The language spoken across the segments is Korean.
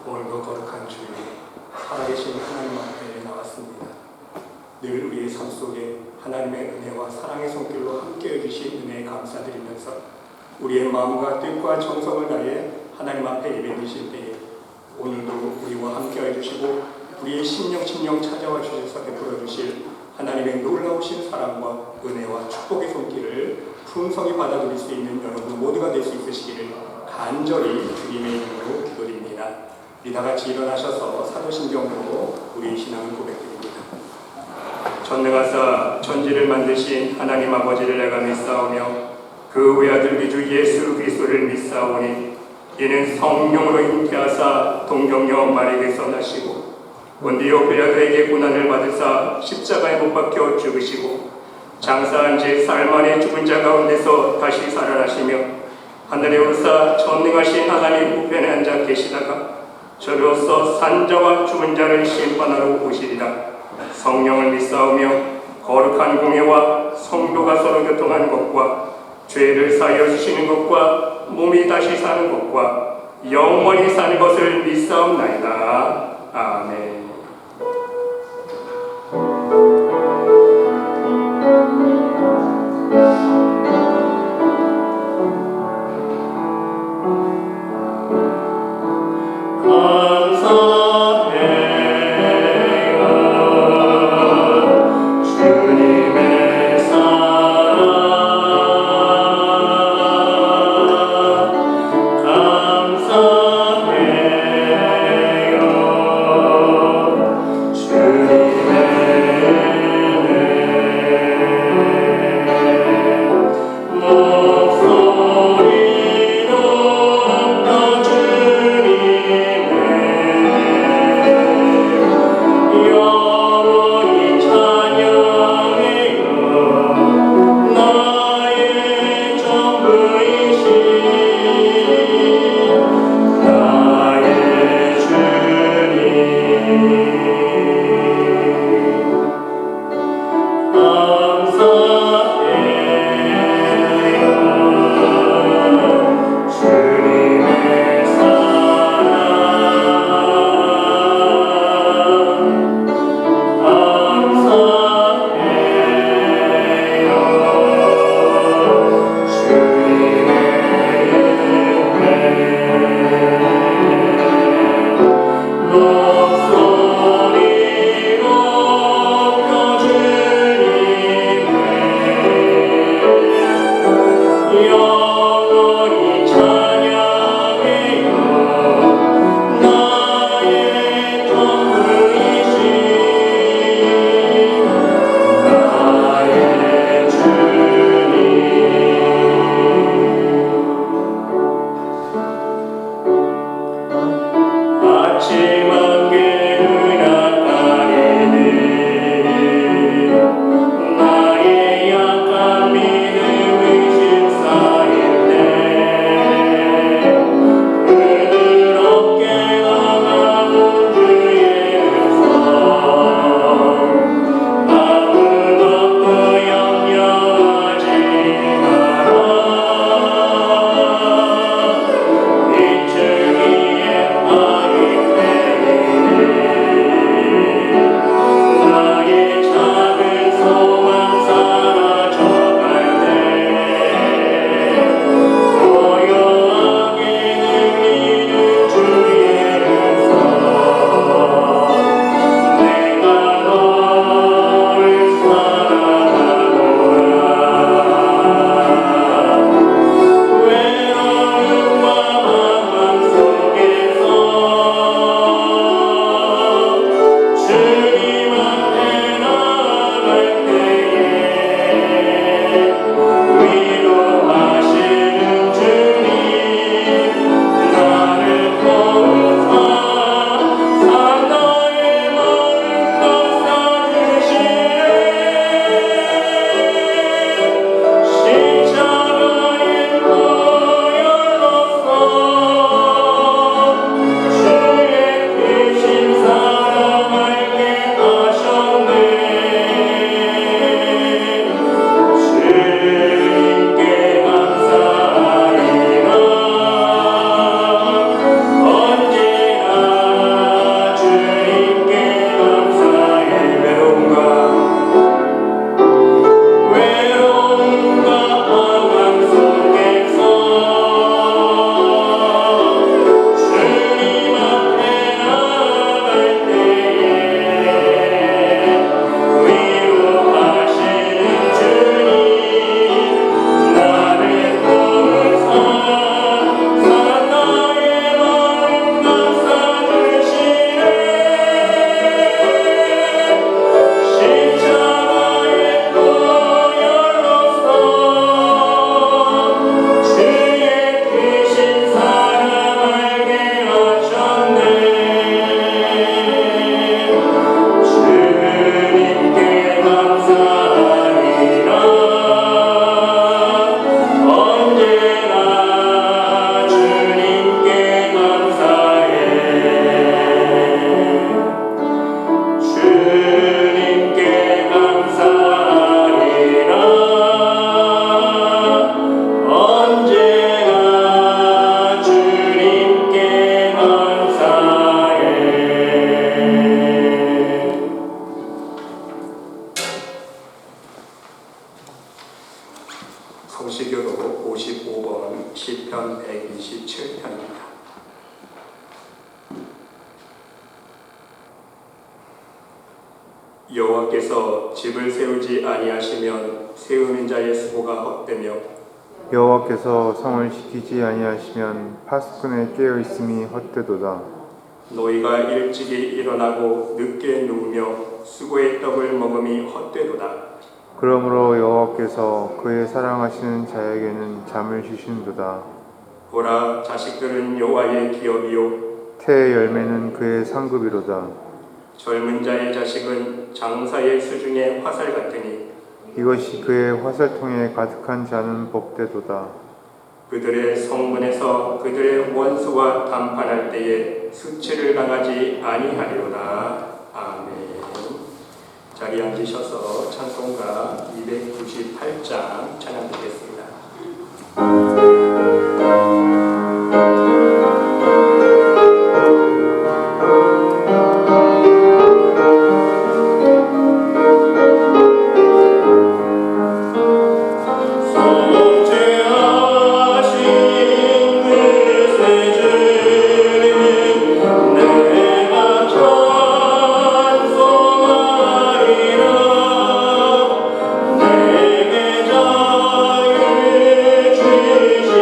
오늘도 거룩한 주일 살아계신 하나님 앞에 나왔습니다. 늘 우리의 삶 속에 하나님의 은혜와 사랑의 손길로 함께해 주신 은혜에 감사드리면서 우리의 마음과 뜻과 정성을 다해 하나님 앞에 예배드실 때에 오늘도 우리와 함께해 주시고 우리의 심령 찾아와 주셔서 베풀어 주실 하나님의 놀라우신 사랑과 은혜와 축복의 손길을 풍성히 받아들일 수 있는 여러분 모두가 될 수 있으시기를 간절히 주님의 이름으로 기도드립니다. 우리 다 같이 일어나셔서 사도신경으로 우리의 신앙을 고백드립니다. 전능하사 천지를 만드신 하나님 아버지를 내가 믿사오며 그 외아들 기주 예수 그리스도를 믿사오니 이는 성령으로 잉태하사 동정녀 마리아에게서 나시고 본디오 빌라도에게 고난을 받으사 십자가에 못 박혀 죽으시고 장사한 지 사흘 만에 죽은 자 가운데서 다시 살아나시며 하늘에 오르사 전능하신 하나님 우편에 앉아 계시다가 저로서 산자와 죽은 자를 심판하러 오시리라. 성령을 믿사오며 거룩한 공예와 성도가 서로 교통하는 것과 죄를 사하여 주시는 것과 몸이 다시 사는 것과 영원히 사는 것을 믿사옵나이다. 아멘. 감사해요. 시편 127편입니다. 여호와께서 집을 세우지 아니하시면 세우는 자의 수고가 헛되며 여호와께서 성을 지키지 아니하시면 파수꾼의 깨어 있음이 헛되도다. 너희가 일찍이 일어나고 늦게 누우며 수고의 떡을 먹음이 헛되도다. 그러므로 여호와께서 그의 사랑하시는 자에게는 잠을 주신도다. 보라, 자식들은 여호와의 기업이요 태의 열매는 그의 상급이로다. 젊은 자의 자식은 장사의 수중의 화살 같으니 이것이 그의 화살통에 가득한 자는 복되도다. 그들의 성문에서 그들의 원수와 담판할 때에 수치를 당하지 아니하리로다. 아멘. 자리에 앉으셔서 찬송가 298장 찬양 드리겠습니다. 내게 자유 주시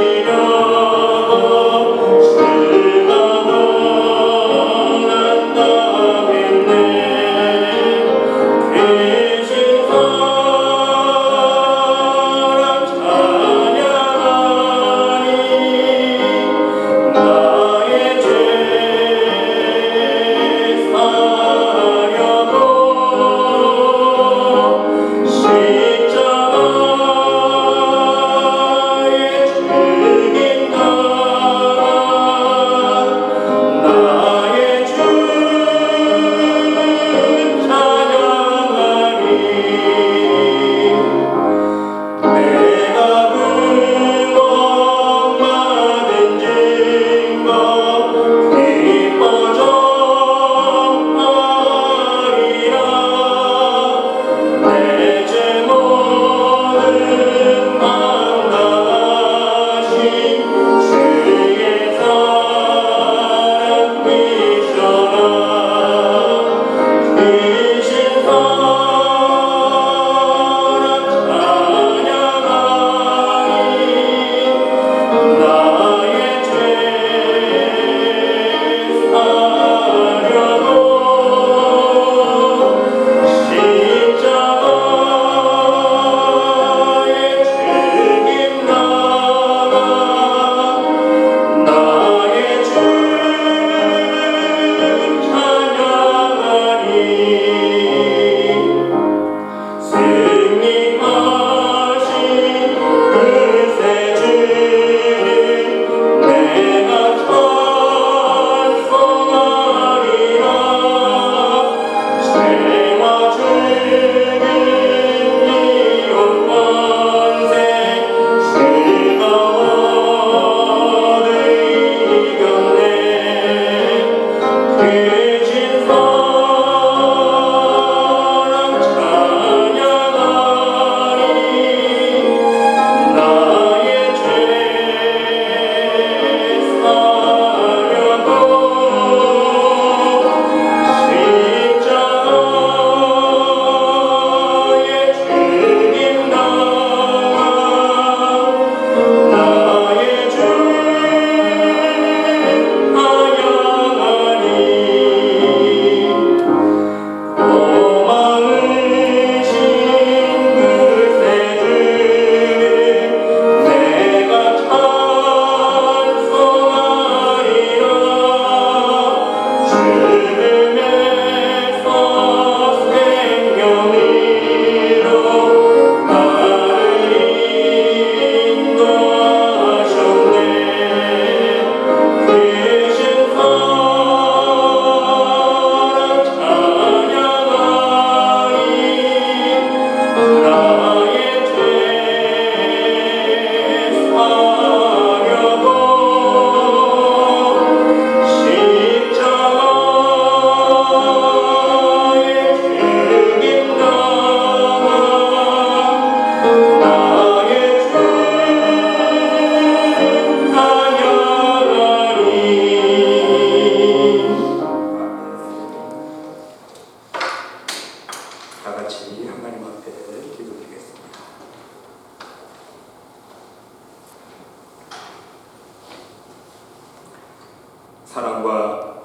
사랑과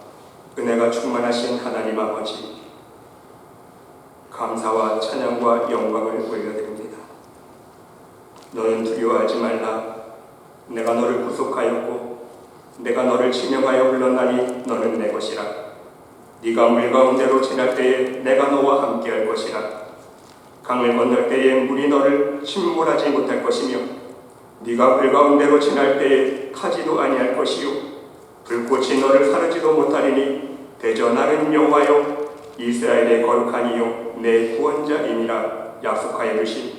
은혜가 충만하신 하나님 아버지, 감사와 찬양과 영광을 올려드립니다. 너는 두려워하지 말라. 내가 너를 구속하였고 내가 너를 지명하여 불렀나니 너는 내 것이라. 네가 물 가운데로 지날 때에 내가 너와 함께할 것이라. 강을 건널 때에 물이 너를 침몰하지 못할 것이며 네가 불 가운데로 지날 때에 타지도 아니할 것이요 불꽃이 너를 사르지도 못하리니 대저 나는 여호와여 이스라엘의 거룩한 이요 내 구원자이니라 약속하여 주신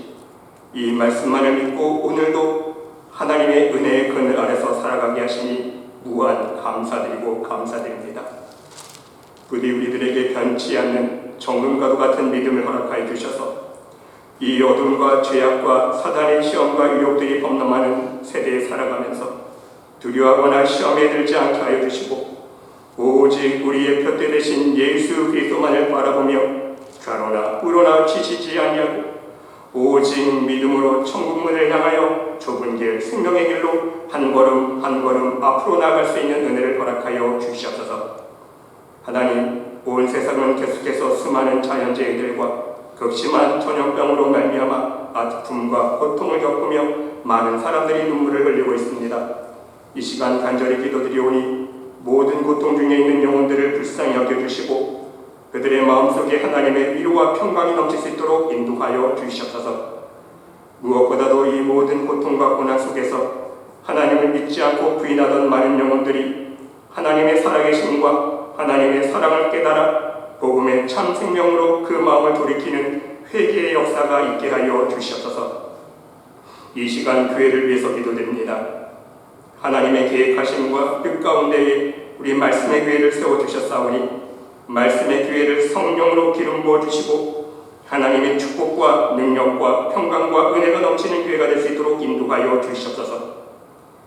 이 말씀만을 믿고 오늘도 하나님의 은혜의 그늘 아래서 살아가게 하시니 무한 감사드리고 감사드립니다. 부디 우리들에게 변치 않는 정금과도 같은 믿음을 허락하여 주셔서 이 어둠과 죄악과 사단의 시험과 유혹들이 범람하는 세대에 살아가면서 두려워하거나 시험에 들지 않게 하여 주시고 오직 우리의 표대 되신 예수 그리스도만을 바라보며 좌로나 우로나 지치지 아니하고 오직 믿음으로 천국문을 향하여 좁은 길 생명의 길로 한 걸음 한 걸음 앞으로 나아갈 수 있는 은혜를 허락하여 주시옵소서. 하나님, 온 세상은 계속해서 수많은 자연재해들과 극심한 전염병으로 말미암아 아픔과 고통을 겪으며 많은 사람들이 눈물을 흘리고 있습니다. 이 시간 간절히 기도드리오니 모든 고통 중에 있는 영혼들을 불쌍히 여겨주시고 그들의 마음속에 하나님의 위로와 평강이 넘칠 수 있도록 인도하여 주시옵소서. 무엇보다도 이 모든 고통과 고난 속에서 하나님을 믿지 않고 부인하던 많은 영혼들이 하나님의 살아계심과 하나님의 사랑을 깨달아 복음의 참 생명으로 그 마음을 돌이키는 회개의 역사가 있게 하여 주시옵소서. 이 시간 교회를 위해서 기도드립니다. 하나님의 계획하심과 뜻 가운데에 우리 말씀의 교회를 세워주셨사오니 말씀의 교회를 성령으로 기름 부어주시고 하나님의 축복과 능력과 평강과 은혜가 넘치는 교회가 될 수 있도록 인도하여 주시옵소서.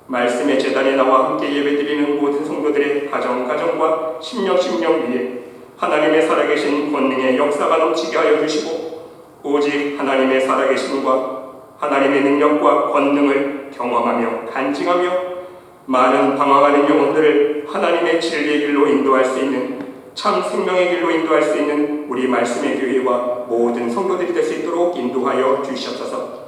말씀의 제단에 나와 함께 예배드리는 모든 성도들의 가정과 심령 위에 하나님의 살아계신 권능의 역사가 넘치게 하여 주시고 오직 하나님의 살아계심과 하나님의 능력과 권능을 경험하며 간증하며 많은 방황하는 영혼들을 하나님의 진리의 길로 인도할 수 있는 참 생명의 길로 인도할 수 있는 우리 말씀의 교회와 모든 성도들이 될 수 있도록 인도하여 주시옵소서.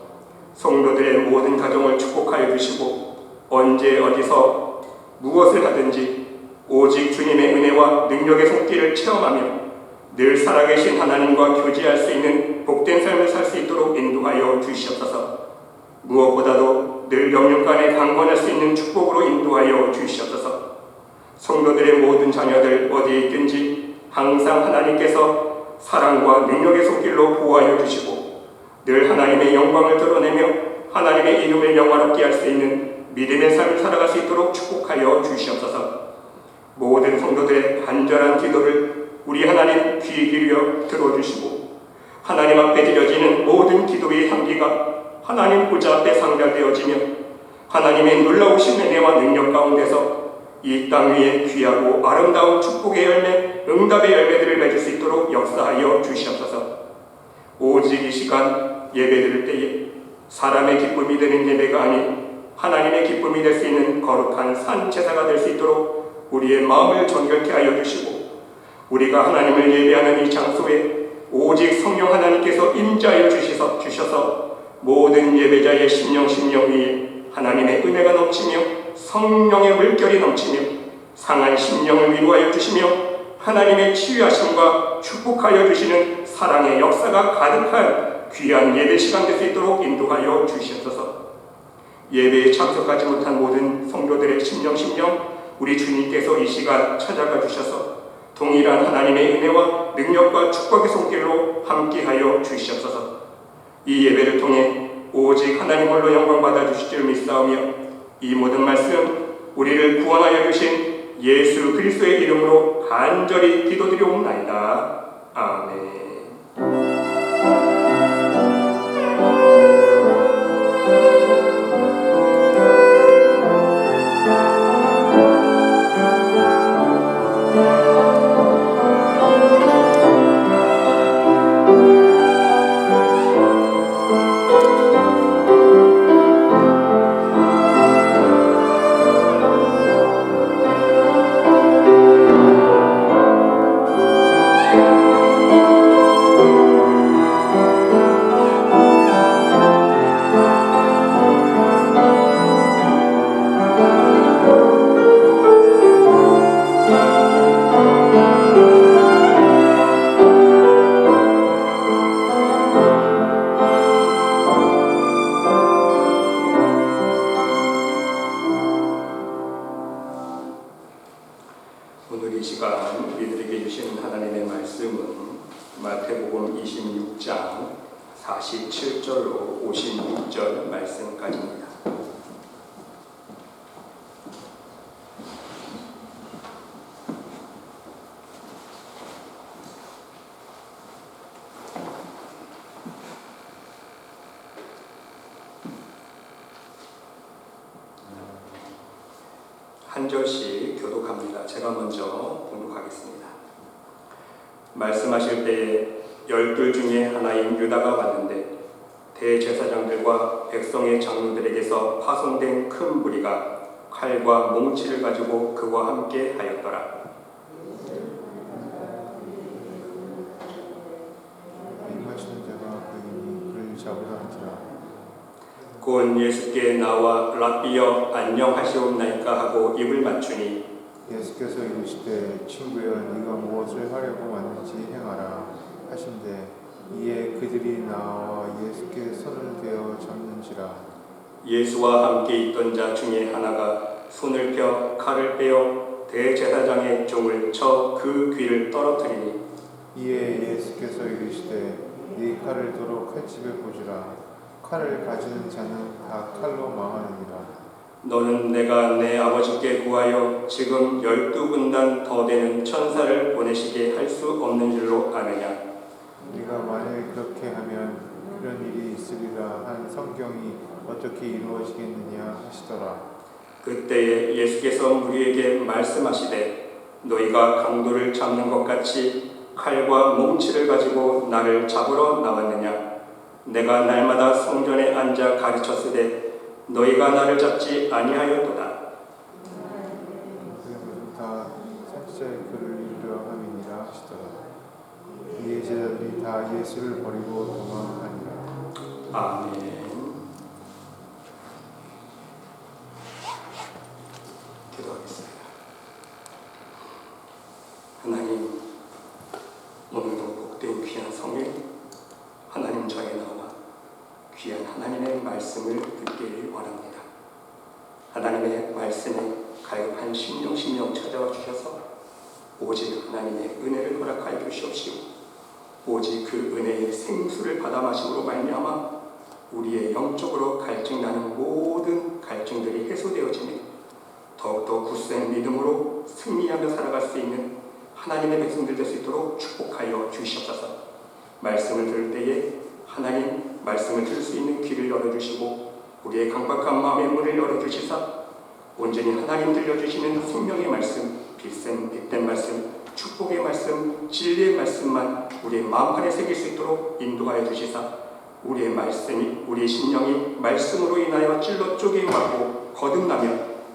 성도들의 모든 가정을 축복하여 주시고 언제 어디서 무엇을 하든지 오직 주님의 은혜와 능력의 손길을 체험하며 늘 살아계신 하나님과 교제할 수 있는 복된 삶을 살 수 있도록 인도하여 주시옵소서. 무엇보다도 늘 영육간에 강건할 수 있는 축복으로 인도하여 주시옵소서. 성도들의 모든 자녀들 어디에 있든지 항상 하나님께서 사랑과 능력의 손길로 보호하여 주시고 늘 하나님의 영광을 드러내며 하나님의 이름을 영화롭게 할 수 있는 믿음의 삶을 살아갈 수 있도록 축복하여 주시옵소서. 모든 성도들의 간절한 기도를 우리 하나님 귀 기울여 들어주시고 하나님 앞에 드려지는 모든 기도의 향기가 하나님 보좌 앞에 상달되어지며 하나님의 놀라우신 은혜와 능력 가운데서 이 땅 위에 귀하고 아름다운 축복의 열매, 응답의 열매들을 맺을 수 있도록 역사하여 주시옵소서. 오직 이 시간 예배드릴 때에 사람의 기쁨이 되는 예배가 아닌 하나님의 기쁨이 될 수 있는 거룩한 산 제사가 될 수 있도록 우리의 마음을 정결케 하여 주시고 우리가 하나님을 예배하는 이 장소에 오직 성령 하나님께서 임재하여 주셔서 모든 예배자의 심령 위에 하나님의 은혜가 넘치며 성령의 물결이 넘치며 상한 심령을 위로하여 주시며 하나님의 치유하심과 축복하여 주시는 사랑의 역사가 가득한 귀한 예배 시간 될 수 있도록 인도하여 주시옵소서. 예배에 참석하지 못한 모든 성도들의 심령 우리 주님께서 이 시간 찾아가 주셔서 동일한 하나님의 은혜와 능력과 축복의 손길로 함께하여 주시옵소서. 이 예배를 통해 오직 하나님 홀로 영광 받아 주실 줄 믿사오며 이 모든 말씀 우리를 구원하여 주신 예수 그리스도의 이름으로 간절히 기도드리옵나이다. 아멘. 시간 우리들에게 주시는 하나님의 말씀은 마태복음 26장 47절로 56절 말씀까지입니다. 한 절씩 교독합니다. 제가 먼저 봉독하겠습니다. 말씀하실 때에 12 중에 하나인 유다가 왔는데 대제사장들과 백성의 장로들에게서 파송된 큰 무리가 칼과 몽치를 가지고 그와 함께 하였더라. 인하시는 자가 그를 잡으라 한지라. 곧 예수께 나와 랍비여 안녕하시옵나이까 하고 입을 맞추니 예수께서 이르시되 친구여 네가 무엇을 하려고 왔는지 행하라 하신대 이에 그들이 나와 예수께 손을 대어 잡는지라. 예수와 함께 있던 자 중에 하나가 손을 펴 칼을 빼어 대제사장의 종을 쳐 그 귀를 떨어뜨리니 이에 예수께서 이르시되 네 칼을 도로 칼집에 꽂으라. 칼을 가지는 자는 다 칼로 망하느니라. 너는 내가 내 아버지께 구하여 지금 12군단 더 되는 천사를 보내시게 할 수 없는 줄로 아느냐. 네가 만일 그렇게 하면 그런 일이 있으리라 한 성경이 어떻게 이루어지겠느냐 하시더라. 그때에 예수께서 무리에게 말씀하시되 너희가 강도를 잡는 것 같이 칼과 몽치를 가지고 나를 잡으러 나왔느냐. 내가 날마다 성전에 앉아 가르쳤으되 너희가 나를 잡지 아니하였도다. 그들은 다 살자의 그를 이르려 함이니라 하시더라. 이에 제자들이 다 예수를 버리고 도망하니라. 아멘. 기도하겠습니다. 하나님, 오늘도 복된 귀한 성일 하나님 전에 나와 귀한 하나님의 말씀을 듣기 원합니다. 하나님의 말씀에 가입한 심령 찾아와 주셔서 오직 하나님의 은혜를 허락하여 주시옵시고 오직 그 은혜의 생수를 받아 마심으로 말미암아 우리의 영적으로 갈증나는 모든 갈증들이 해소되어지며 더욱더 굳센 믿음으로 승리하며 살아갈 수 있는 하나님의 백성들 될 수 있도록 축복하여 주시옵소서. 말씀을 들을 때에 하나님 말씀을 들을 수 있는 귀를 열어주시고 우리의 강박한 마음의 문을 열어주시사 온전히 하나님 들려주시는 생명의 말씀, 빛된 말씀, 축복의 말씀, 진리의 말씀만 우리의 마음판에 새길 수 있도록 인도하여 주시사 우리의 말씀이 우리의 심령이 말씀으로 인하여 찔러 쪼개임하고 거듭나며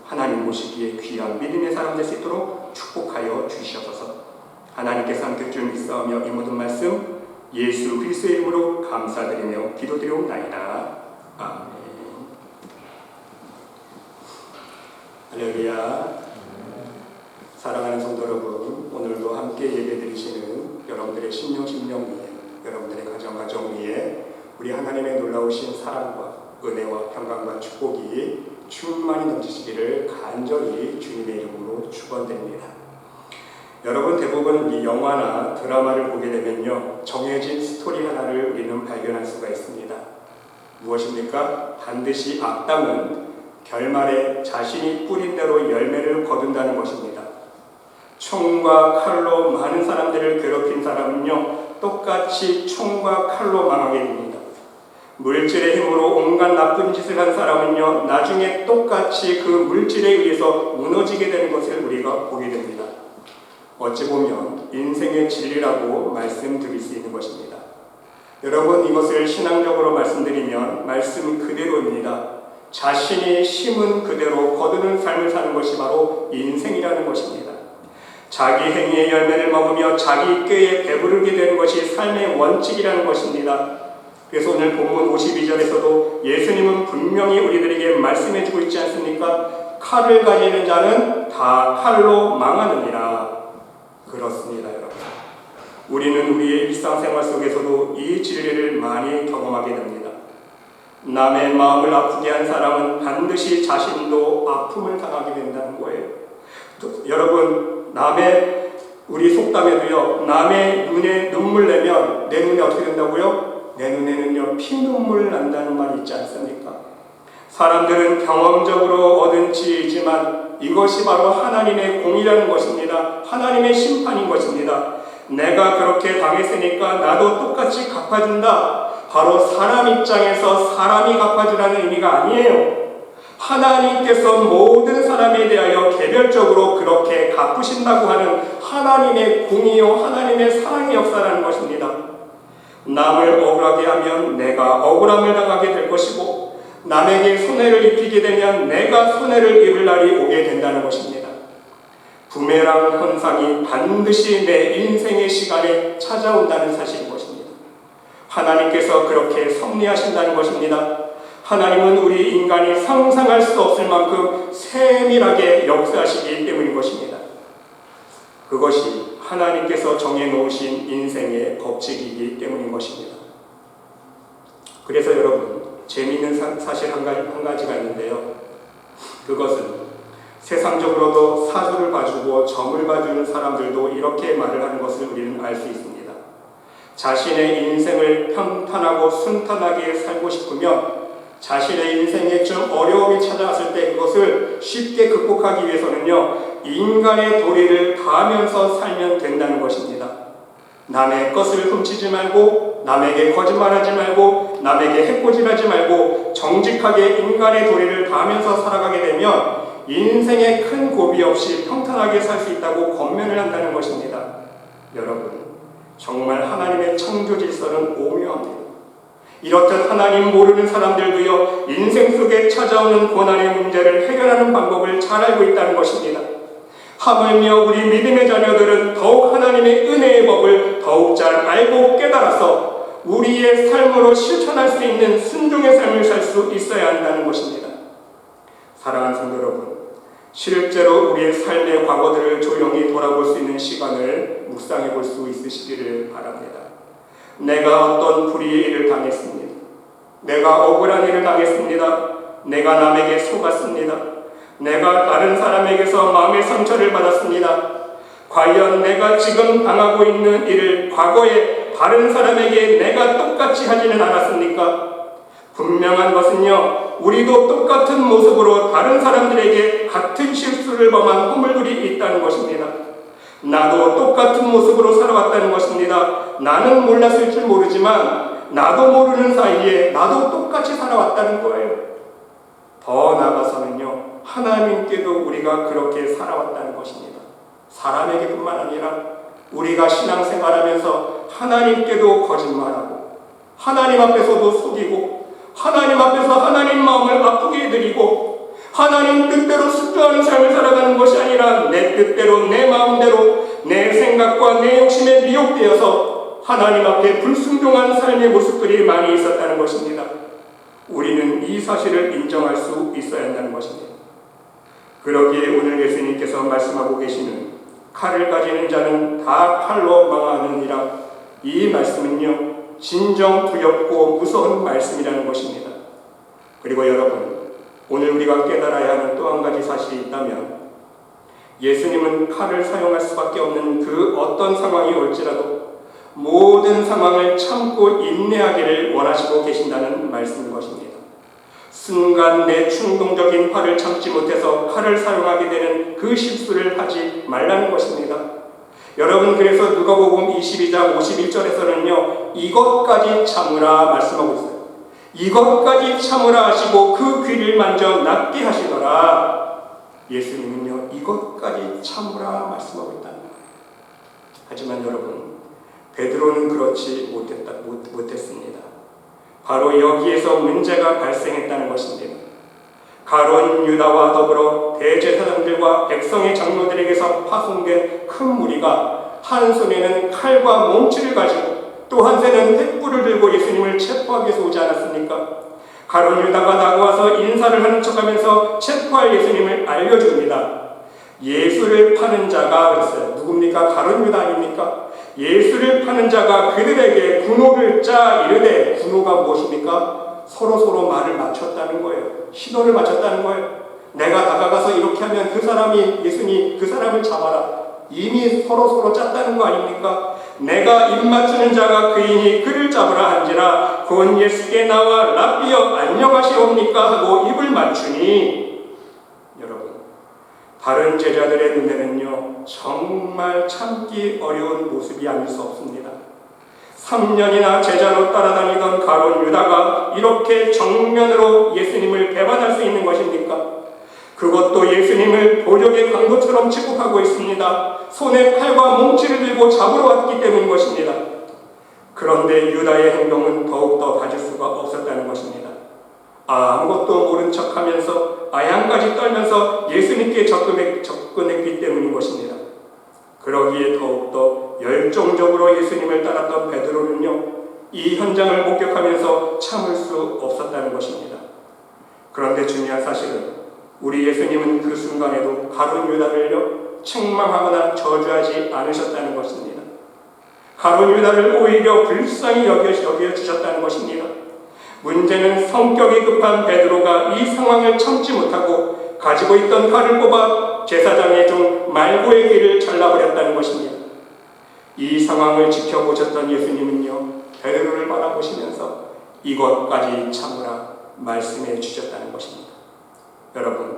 하나님 모시기에 귀한 믿음의 사람 될 수 있도록 축복하여 주시옵소서. 하나님께서 함께 줄 믿사오며 이 모든 말씀 예수 그리스도의 이름으로 감사드리며 기도드리옵나이다. 아멘. 할렐루야. 사랑하는 성도 여러분, 오늘도 함께 예배드리시는 여러분들의 심령 위에, 여러분들의 가정 위에 우리 하나님의 놀라우신 사랑과 은혜와 평강과 축복이 충만히 넘치시기를 간절히 주님의 이름으로 축원드립니다. 여러분, 대부분 이 영화나 드라마를 보게 되면요, 정해진 스토리 하나를 우리는 발견할 수가 있습니다. 무엇입니까? 반드시 악당은 결말에 자신이 뿌린 대로 열매를 거둔다는 것입니다. 총과 칼로 많은 사람들을 괴롭힌 사람은요, 똑같이 총과 칼로 망하게 됩니다. 물질의 힘으로 온갖 나쁜 짓을 한 사람은요, 나중에 똑같이 그 물질에 의해서 무너지게 되는 것을 우리가 보게 됩니다. 어찌 보면 인생의 진리라고 말씀드릴 수 있는 것입니다. 여러분, 이것을 신앙적으로 말씀드리면 말씀 그대로입니다. 자신이 심은 그대로 거두는 삶을 사는 것이 바로 인생이라는 것입니다. 자기 행위의 열매를 먹으며 자기 꾀에 배부르게 되는 것이 삶의 원칙이라는 것입니다. 그래서 오늘 본문 52절에서도 예수님은 분명히 우리들에게 말씀해주고 있지 않습니까? 칼을 가지는 자는 다 칼로 망하느니라. 그렇습니다, 여러분. 우리는 우리의 일상생활 속에서도 이 진리를 많이 경험하게 됩니다. 남의 마음을 아프게 한 사람은 반드시 자신도 아픔을 당하게 된다는 거예요. 또, 여러분, 남의 우리 속담에도요, 남의 눈에 눈물 내면 내 눈에 어떻게 된다고요? 내 눈에는요, 피눈물 난다는 말이 있지 않습니까? 사람들은 경험적으로 얻은 지혜이지만 이것이 바로 하나님의 공이라는 것입니다. 하나님의 심판인 것입니다. 내가 그렇게 당했으니까 나도 똑같이 갚아준다. 바로 사람 입장에서 사람이 갚아주라는 의미가 아니에요. 하나님께서 모든 사람에 대하여 개별적으로 그렇게 갚으신다고 하는 하나님의 공의요 하나님의 사랑의 역사라는 것입니다. 남을 억울하게 하면 내가 억울함을 당하게 될 것이고 남에게 손해를 입히게 되면 내가 손해를 입을 날이 오게 된다는 것입니다. 부메랑 현상이 반드시 내 인생의 시간에 찾아온다는 사실인 것입니다. 하나님께서 그렇게 섭리하신다는 것입니다. 하나님은 우리 인간이 상상할 수 없을 만큼 세밀하게 역사하시기 때문인 것입니다. 그것이 하나님께서 정해놓으신 인생의 법칙이기 때문인 것입니다. 그래서 여러분, 재미있는 사실 한 가지가 있는데요. 그것은 세상적으로도 사주를 봐주고 점을 봐주는 사람들도 이렇게 말을 하는 것을 우리는 알 수 있습니다. 자신의 인생을 평탄하고 순탄하게 살고 싶으면 자신의 인생에 좀 어려움이 찾아왔을 때 그것을 쉽게 극복하기 위해서는요, 인간의 도리를 다하면서 살면 된다는 것입니다. 남의 것을 훔치지 말고, 남에게 거짓말하지 말고, 남에게 해코지하지 말고 정직하게 인간의 도리를 다하면서 살아가게 되면 인생에 큰 고비 없이 평탄하게 살 수 있다고 권면을 한다는 것입니다. 여러분, 정말 하나님의 창조 질서는 오묘합니다. 이렇듯 하나님 모르는 사람들도요, 인생 속에 찾아오는 고난의 문제를 해결하는 방법을 잘 알고 있다는 것입니다. 하물며 우리 믿음의 자녀들은 더욱 하나님의 은혜의 법을 더욱 잘 알고 깨달아서 우리의 삶으로 실천할 수 있는 순종의 삶을 살 수 있어야 한다는 것입니다. 사랑하는 성도 여러분, 실제로 우리의 삶의 과거들을 조용히 돌아볼 수 있는 시간을 묵상해 볼 수 있으시기를 바랍니다. 내가 어떤 불의의 일을 당했습니다. 내가 억울한 일을 당했습니다. 내가 남에게 속았습니다. 내가 다른 사람에게서 마음의 상처를 받았습니다. 과연 내가 지금 당하고 있는 일을 과거에 다른 사람에게 내가 똑같이 하지는 않았습니까? 분명한 것은요, 우리도 똑같은 모습으로 다른 사람들에게 같은 실수를 범한 허물들이 있다는 것입니다. 나도 똑같은 모습으로 살아왔다는 것입니다. 나는 몰랐을 줄 모르지만 나도 모르는 사이에 나도 똑같이 살아왔다는 거예요. 더 나아가서는요, 하나님께도 우리가 그렇게 살아왔다는 것입니다. 사람에게뿐만 아니라 우리가 신앙생활하면서 하나님께도 거짓말하고 하나님 앞에서도 속이고 하나님 앞에서 하나님 마음을 아프게 해드리고 하나님 뜻대로 순종하는 삶을 살아가는 것이 아니라 내 뜻대로 내 마음대로 내 생각과 내 욕심에 미혹되어서 하나님 앞에 불순종한 삶의 모습들이 많이 있었다는 것입니다. 우리는 이 사실을 인정할 수 있어야 한다는 것입니다. 그러기에 오늘 예수님께서 말씀하고 계시는 칼을 가지는 자는 다 칼로 망하느니라, 이 말씀은요, 진정 두렵고 무서운 말씀이라는 것입니다. 그리고 여러분, 오늘 우리가 깨달아야 하는 또 한 가지 사실이 있다면, 예수님은 칼을 사용할 수밖에 없는 그 어떤 상황이 올지라도 모든 상황을 참고 인내하기를 원하시고 계신다는 말씀인 것입니다. 순간 내 충동적인 화를 참지 못해서 칼을 사용하게 되는 그 실수를 하지 말라는 것입니다. 여러분, 그래서 누가복음 22장 51절에서는요, 이것까지 참으라 말씀하고 있어요. 이것까지 참으라 하시고 그 귀를 만져 낫게 하시더라. 예수님은요, 이것까지 참으라 말씀하고 있다. 하지만 여러분, 베드로는 그렇지 못했습니다. 바로 여기에서 문제가 발생했다는 것입니다. 가룟 유다와 더불어 대제사장들과 백성의 장로들에게서 파송된 큰 무리가 한 손에는 칼과 몽치를 가지고 또 한 손에는 횃불을 들고 예수님을 체포하기 위해서 오지 않았습니까? 가룟 유다가 나와서 인사를 하는 척하면서 체포할 예수님을 알려줍니다. 예수를 파는 자가 그랬어요. 누굽니까? 가룟 유다 아닙니까? 예수를 파는 자가 그들에게 군호를 짜 이르되, 군호가 무엇입니까? 서로 말을 맞췄다는 거예요. 신호를 맞췄다는 거예요. 내가 다가가서 이렇게 하면 그 사람이 예수님 그 사람을 잡아라. 이미 서로 짰다는 거 아닙니까? 내가 입맞추는 자가 그이니 그를 잡으라 한지라 곧 예수께 나와 랍비여 안녕하시옵니까 하고 입을 맞추니, 여러분, 다른 제자들의 눈에는요 정말 참기 어려운 모습이 아닐 수 없습니다. 3년이나 제자로 따라다니던 가룟 유다가 이렇게 정면으로 예수님을 배반할 수 있는 것입니까? 그것도 예수님을 도적의 강도처럼 취급하고 있습니다. 손에 칼과 몽치를 들고 잡으러 왔기 때문인 것입니다. 그런데 유다의 행동은 더욱더 봐줄 수가 없었다는 것입니다. 아무것도 모른 척하면서 아양까지 떨면서 예수님께 접근했기 때문인 것입니다. 그러기에 더욱더 열정적으로 예수님을 따랐던 베드로는요, 이 현장을 목격하면서 참을 수 없었다는 것입니다. 그런데 중요한 사실은 우리 예수님은 그 순간에도 가룟 유다를요 책망하거나 저주하지 않으셨다는 것입니다. 가룟 유다를 오히려 불쌍히 여겨주셨다는 것입니다. 문제는 성격이 급한 베드로가 이 상황을 참지 못하고 가지고 있던 칼을 뽑아 제사장의 종 말고의 귀를 잘라버렸다는 것입니다. 이 상황을 지켜보셨던 예수님은요 베드로를 바라보시면서 이것까지 참으라 말씀해 주셨다는 것입니다. 여러분,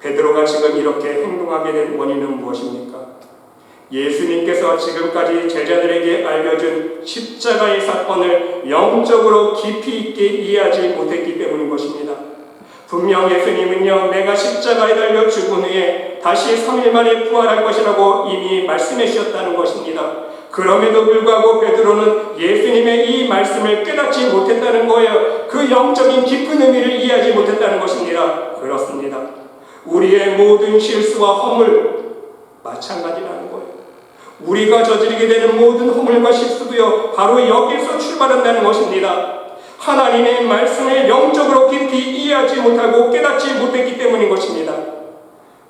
베드로가 지금 이렇게 행동하게 된 원인은 무엇입니까? 예수님께서 지금까지 제자들에게 알려준 십자가의 사건을 영적으로 깊이 있게 이해하지 못했기 때문인 것입니다. 분명 예수님은요 내가 십자가에 달려 죽은 후에 다시 3일 만에 부활할 것이라고 이미 말씀해 주셨다는 것입니다. 그럼에도 불구하고 베드로는 예수님의 이 말씀을 깨닫지 못했다는 거예요. 그 영적인 깊은 의미를 이해하지 못했다는 것입니다. 그렇습니다. 우리의 모든 실수와 허물 마찬가지라는 거예요. 우리가 저지르게 되는 모든 허물과 실수도요 바로 여기서 출발한다는 것입니다. 하나님의 말씀을 영적으로 깊이 이해하지 못하고 깨닫지 못했기 때문인 것입니다.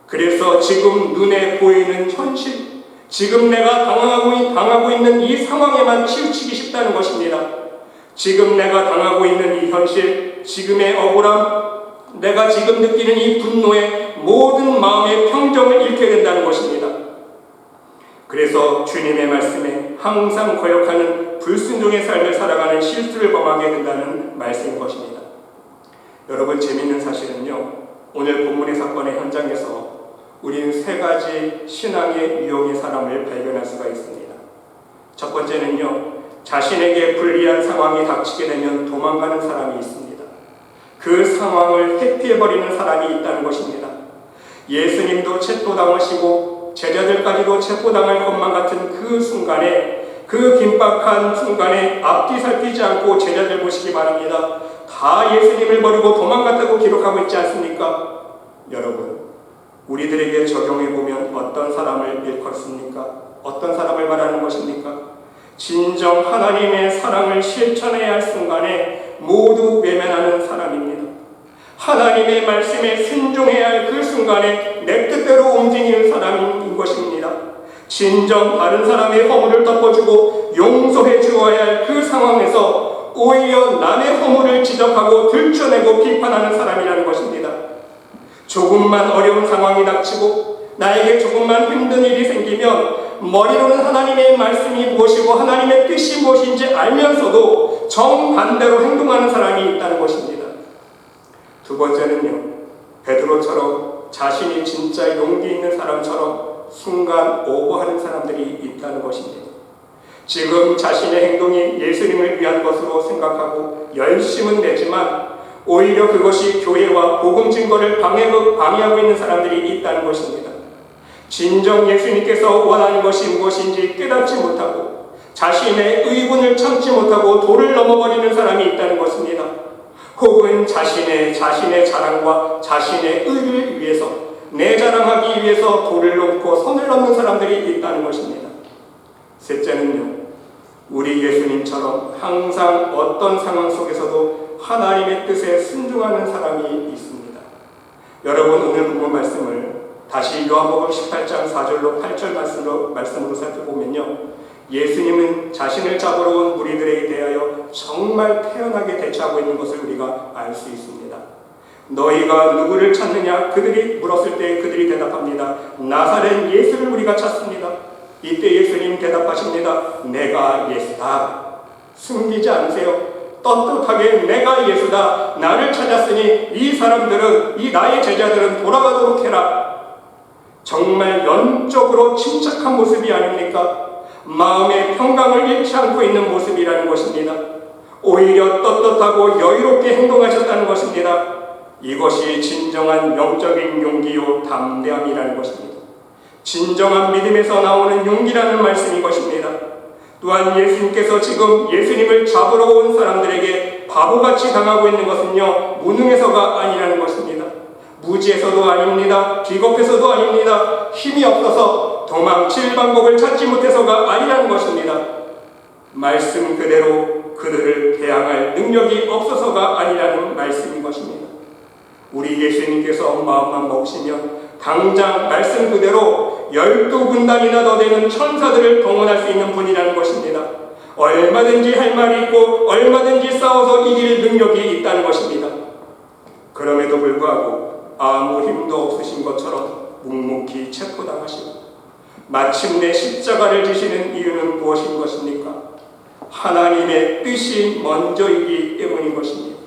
그래서 지금 눈에 보이는 현실, 지금 내가 당하고 있는 이 상황에만 치우치기 쉽다는 것입니다. 지금 내가 당하고 있는 이 현실, 지금의 억울함, 내가 지금 느끼는 이 분노에 모든 마음의 평정을 잃게 된다는 것입니다. 그래서 주님의 말씀에 항상 거역하는 불순종의 삶을 살아가는 실수를 범하게 된다는 말씀인 것입니다. 여러분, 재미있는 사실은요, 오늘 본문의 사건의 현장에서 우리는 세 가지 신앙의 유형의 사람을 발견할 수가 있습니다. 첫 번째는요, 자신에게 불리한 상황이 닥치게 되면 도망가는 사람이 있습니다. 그 상황을 회피해버리는 사람이 있다는 것입니다. 예수님도 체포당하시고 제자들까지도 체포당할 것만 같은 그 순간에, 그 긴박한 순간에 앞뒤 살피지 않고 제자들 보시기 바랍니다. 다 예수님을 버리고 도망갔다고 기록하고 있지 않습니까? 여러분, 우리들에게 적용해보면 어떤 사람을 일컫습니까? 어떤 사람을 말하는 것입니까? 진정 하나님의 사랑을 실천해야 할 순간에 모두 외면하는 사람입니다. 하나님의 말씀에 순종해야 할 그 순간에 내 뜻대로 움직이는 사람인 것입니다. 진정 다른 사람의 허물을 덮어주고 용서해 주어야 할 그 상황에서 오히려 남의 허물을 지적하고 들춰내고 비판하는 사람이라는 것입니다. 조금만 어려운 상황이 닥치고 나에게 조금만 힘든 일이 생기면 머리로는 하나님의 말씀이 무엇이고 하나님의 뜻이 무엇인지 알면서도 정반대로 행동하는 사람이 있다는 것입니다. 두 번째는요, 베드로처럼 자신이 진짜 용기 있는 사람처럼 순간 오버하는 사람들이 있다는 것입니다. 지금 자신의 행동이 예수님을 위한 것으로 생각하고 열심은 내지만 오히려 그것이 교회와 복음 증거를 방해하고 있는 사람들이 있다는 것입니다. 진정 예수님께서 원하는 것이 무엇인지 깨닫지 못하고 자신의 의분을 참지 못하고 도를 넘어버리는 사람이 있다는 것입니다. 혹은 자신의 자랑과 자신의 의를 위해서, 내 자랑하기 위해서 도를 넘고 선을 넘는 사람들이 있다는 것입니다. 셋째는요, 우리 예수님처럼 항상 어떤 상황 속에서도 하나님의 뜻에 순종하는 사람이 있습니다. 여러분, 오늘 본문 말씀을 다시 요한복음 18장 4절로 8절 말씀으로 살펴보면요, 예수님은 자신을 잡으러 온 무리들에게 대하여 정말 태연하게 대처하고 있는 것을 우리가 알 수 있습니다. 너희가 누구를 찾느냐? 그들이 물었을 때 그들이 대답합니다. 나사렛 예수를 우리가 찾습니다. 이때 예수님 대답하십니다. 내가 예수다. 숨기지 않으세요. 떳떳하게 내가 예수다. 나를 찾았으니 이 사람들은, 이 나의 제자들은 돌아가도록 해라. 정말 영적으로 침착한 모습이 아닙니까? 마음의 평강을 잃지 않고 있는 모습이라는 것입니다. 오히려 떳떳하고 여유롭게 행동하셨다는 것입니다. 이것이 진정한 영적인 용기요 담대함이라는 것입니다. 진정한 믿음에서 나오는 용기라는 말씀인 것입니다. 또한 예수님께서 지금 예수님을 잡으러 온 사람들에게 바보같이 당하고 있는 것은요, 무능해서가 아니라는 것입니다. 무지해서도 아닙니다. 비겁해서도 아닙니다. 힘이 없어서 도망칠 방법을 찾지 못해서가 아니라는 것입니다. 말씀 그대로 그들을 대항할 능력이 없어서가 아니라는 말씀인 것입니다. 우리 예수님께서 마음만 먹으시면 당장 말씀 그대로 12군단이나 더 되는 천사들을 동원할 수 있는 분이라는 것입니다. 얼마든지 할 말이 있고 얼마든지 싸워서 이길 능력이 있다는 것입니다. 그럼에도 불구하고 아무 힘도 없으신 것처럼 묵묵히 체포당하시고 마침내 십자가를 지시는 이유는 무엇인 것입니까? 하나님의 뜻이 먼저이기 때문인 것입니다.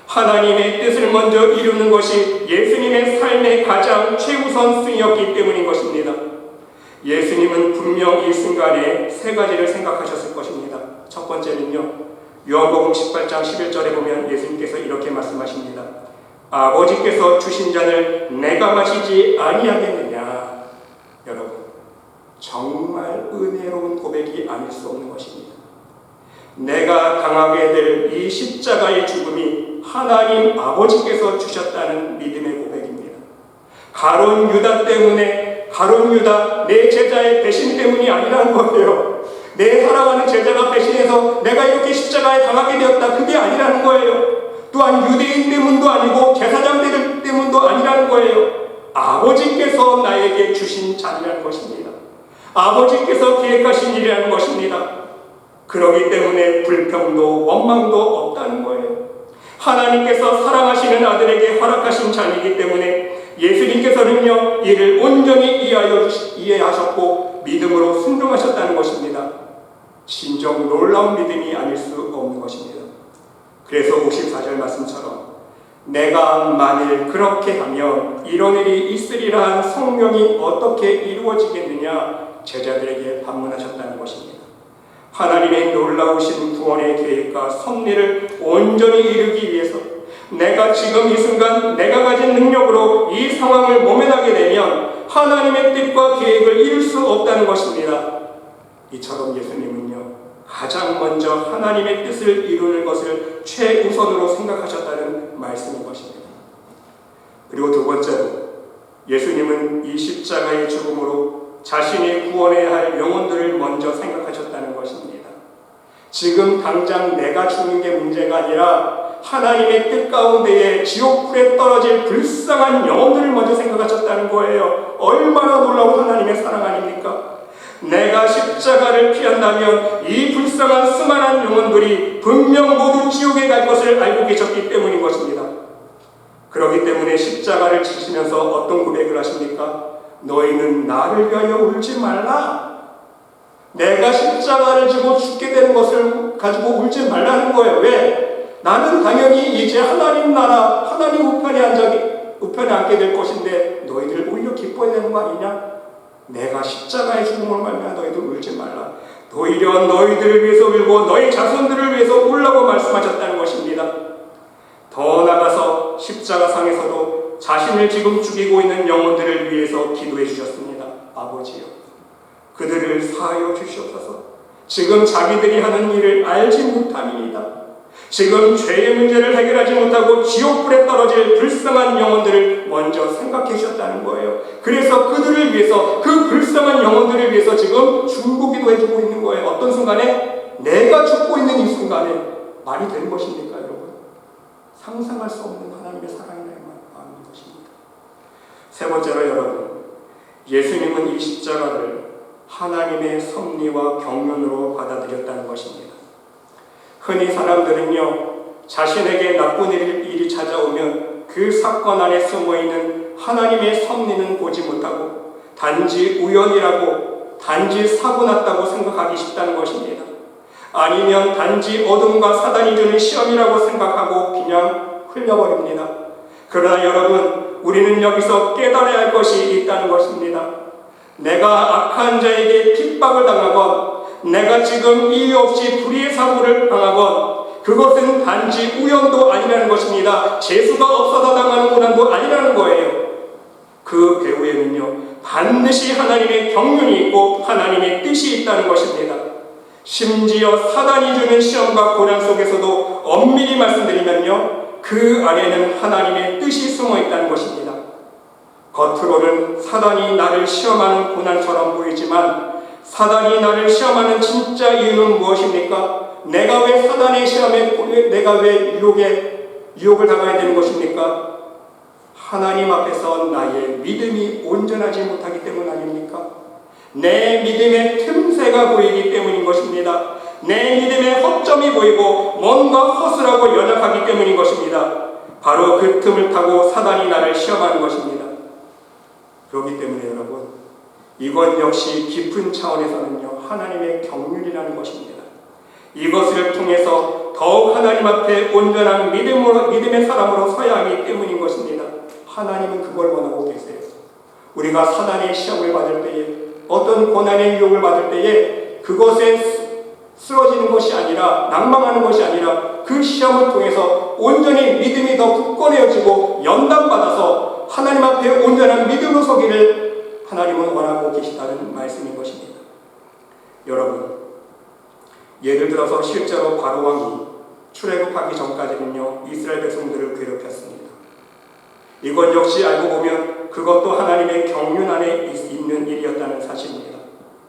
하나님의 뜻을 먼저 이루는 것이 예수님의 삶의 가장 최우선 순위였기 때문인 것입니다. 예수님은 분명 이 순간에 세 가지를 생각하셨을 것입니다. 첫 번째는요, 요한복음 18장 11절에 보면 예수님께서 이렇게 말씀하십니다. 아버지께서 주신 잔을 내가 마시지 아니하겠느냐. 여러분, 정말 은혜로운 고백이 아닐 수 없는 것입니다. 내가 당하게 될 이 십자가의 죽음이 하나님 아버지께서 주셨다는 믿음의 고백입니다. 가룟 유다 때문에, 가룟 유다 내 제자의 배신 때문이 아니라는 거예요. 내 사랑하는 제자가 배신해서 내가 이렇게 십자가에 당하게 되었다, 그게 아니라는 거예요. 또한 유대인 때문도 아니고 제사장들 때문도 아니라는 거예요. 아버지께서 나에게 주신 잔이라는 것입니다. 아버지께서 계획하신 일이라는 것입니다. 그러기 때문에 불평도 원망도 없다는 거예요. 하나님께서 사랑하시는 아들에게 허락하신 잔이기 때문에 예수님께서는요, 이를 온전히 이해하셨고 믿음으로 순종하셨다는 것입니다. 진정 놀라운 믿음이 아닐 수 없는 것입니다. 그래서 54절 말씀처럼 내가 만일 그렇게 하면 이런 일이 있으리라 한 성령이 어떻게 이루어지겠느냐 제자들에게 반문하셨다는 것입니다. 하나님의 놀라우신 구원의 계획과 섭리를 온전히 이루기 위해서 내가 지금 이 순간 내가 가진 능력으로 이 상황을 모면하게 되면 하나님의 뜻과 계획을 이룰 수 없다는 것입니다. 이처럼 예수님은요, 가장 먼저 하나님의 뜻을 이루는 것을 최우선으로 생각하셨다는 말씀인 것입니다. 그리고 두 번째로 예수님은 이 십자가의 죽음으로 자신이 구원해야 할 영혼들을 먼저 생각하셨다는 것입니다. 지금 당장 내가 죽는 게 문제가 아니라 하나님의 뜻 가운데에 지옥불에 떨어질 불쌍한 영혼들을 먼저 생각하셨다는 거예요. 얼마나 놀라운 하나님의 사랑 아닙니까? 내가 십자가를 피한다면 이 불쌍한 수많은 영혼들이 분명 모두 지옥에 갈 것을 알고 계셨기 때문인 것입니다. 그렇기 때문에 십자가를 지시면서 어떤 고백을 하십니까? 너희는 나를 위하여 울지 말라. 내가 십자가를 지고 죽게 되는 것을 가지고 울지 말라는 거예요. 왜? 나는 당연히 이제 하나님 나라, 하나님 우편에 앉게 될 것인데 너희들 오히려 기뻐해야 되는 거 아니냐? 내가 십자가의 죽음을 말미암아 너희들 울지 말라. 오히려 너희들을 위해서 울고 너희 자손들을 위해서 울라고 말씀하셨다는 것입니다. 더 나아가서 십자가상에서도 자신을 지금 죽이고 있는 영혼들을 위해서 기도해 주셨습니다. 아버지여, 그들을 사하여 주시옵소서. 지금 자기들이 하는 일을 알지 못함이니이다. 지금 죄의 문제를 해결하지 못하고 지옥불에 떨어질 불쌍한 영혼들을 먼저 생각해 주셨다는 거예요. 그래서 그들을 위해서, 그 불쌍한 영혼들을 위해서 지금 중보기도 해주고 있는 거예요. 어떤 순간에? 내가 죽고 있는 이 순간에. 말이 되는 것입니까, 여러분? 상상할 수 없는 하나님의 사랑이라는 마음인 것입니다. 세 번째로 여러분, 예수님은 이 십자가를 하나님의 섭리와 경륜으로 받아들였다는 것입니다. 흔히 사람들은요, 자신에게 나쁜 일이 찾아오면 그 사건 안에 숨어있는 하나님의 섭리는 보지 못하고 단지 우연이라고, 단지 사고 났다고 생각하기 쉽다는 것입니다. 아니면 단지 어둠과 사단이 주는 시험이라고 생각하고 그냥 흘려버립니다. 그러나 여러분, 우리는 여기서 깨달아야 할 것이 있다는 것입니다. 내가 악한 자에게 핍박을 당하건, 내가 지금 이유 없이 불의의 사고를 당하건, 그것은 단지 우연도 아니라는 것입니다. 재수가 없어서 당하는 고난도 아니라는 거예요. 그 배후에는요, 반드시 하나님의 경륜이 있고 하나님의 뜻이 있다는 것입니다. 심지어 사단이 주는 시험과 고난 속에서도 엄밀히 말씀드리면요, 그 안에는 하나님의 뜻이 숨어 있다는 것입니다. 겉으로는 사단이 나를 시험하는 고난처럼 보이지만, 사단이 나를 시험하는 진짜 이유는 무엇입니까? 내가 왜 사단의 시험에, 내가 왜 유혹을 당해야 되는 것입니까? 하나님 앞에서 나의 믿음이 온전하지 못하기 때문 아닙니까? 내 믿음의 틈새가 보이기 때문인 것입니다. 내 믿음의 허점이 보이고 뭔가 허술하고 연약하기 때문인 것입니다. 바로 그 틈을 타고 사단이 나를 시험하는 것입니다. 그렇기 때문에 여러분, 이것 역시 깊은 차원에서는요, 하나님의 경륜이라는 것입니다. 이것을 통해서 더욱 하나님 앞에 온전한 믿음의 사람으로 서야 하기 때문인 것입니다. 하나님은 그걸 원하고 계세요. 우리가 사단의 시험을 받을 때에, 어떤 고난의 유혹을 받을 때에 그것에 쓰러지는 것이 아니라, 낭망하는 것이 아니라 그 시험을 통해서 온전히 믿음이 더 굳건해지고 연단받아서 하나님 앞에 온전한 믿음으로 서기를 하나님은 원하고 계시다는 말씀인 것입니다. 여러분, 예를 들어서 실제로 바로 왕이 출애굽하기 전까지는요, 이스라엘 백성들을 괴롭혔습니다. 이것 역시 알고 보면 그것도 하나님의 경륜 안에 있는 일이었다는 사실입니다.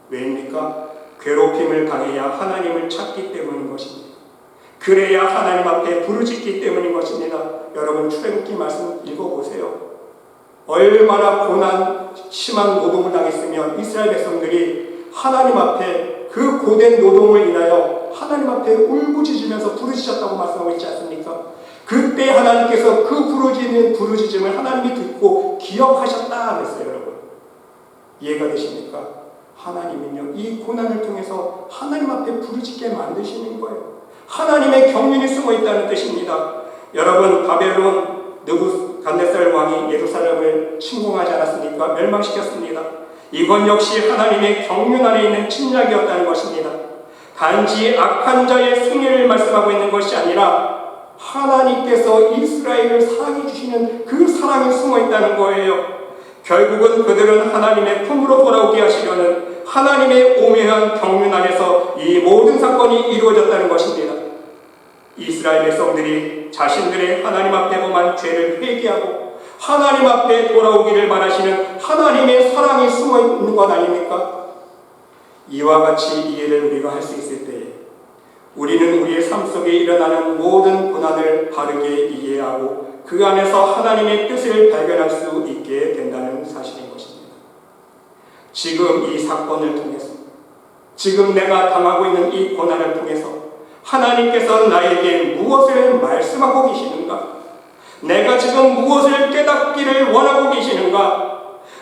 왜입니까? 괴롭힘을 당해야 하나님을 찾기 때문인 것입니다. 그래야 하나님 앞에 부르짖기 때문인 것입니다. 여러분, 출애굽기 말씀 읽어보세요. 얼마나 고난, 심한 노동을 당했으면 이스라엘 백성들이 하나님 앞에 그 고된 노동을 인하여 하나님 앞에 울부짖으면서 부르짖었다고 말씀하고 있지 않습니까? 그때 하나님께서 그 부르짖음을 하나님이 듣고 기억하셨다 그랬어요. 여러분, 이해가 되십니까? 하나님은요, 이 고난을 통해서 하나님 앞에 부르짖게 만드시는 거예요. 하나님의 경륜이 숨어 있다는 뜻입니다. 여러분, 바벨론 느부갓네살 왕이 예루살렘을 침공하지 않았습니까? 멸망시켰습니다. 이건 역시 하나님의 경륜 안에 있는 침략이었다는 것입니다. 단지 악한 자의 승리를 말씀하고 있는 것이 아니라 하나님께서 이스라엘을 사랑해 주시는 그 사랑이 숨어 있다는 거예요. 결국은 그들은 하나님의 품으로 돌아오게 하시려는 하나님의 오묘한 경륜 안에서 이 모든 사건이 이루어졌다는 것입니다. 이스라엘 백성들이 자신들의 하나님 앞에 범한 죄를 회개하고 하나님 앞에 돌아오기를 바라시는 하나님의 사랑이 숨어 있는 것 아닙니까? 이와 같이 이해를 우리가 할 수 있을 때에 우리는 우리의 삶 속에 일어나는 모든 고난을 바르게 이해하고 그 안에서 하나님의 뜻을 발견할 수 있게 된다는 사실인 것입니다. 지금 이 사건을 통해서, 지금 내가 당하고 있는 이 고난을 통해서 하나님께서 나에게 무엇을 말씀하고 계시는가? 내가 지금 무엇을 깨닫기를 원하고 계시는가?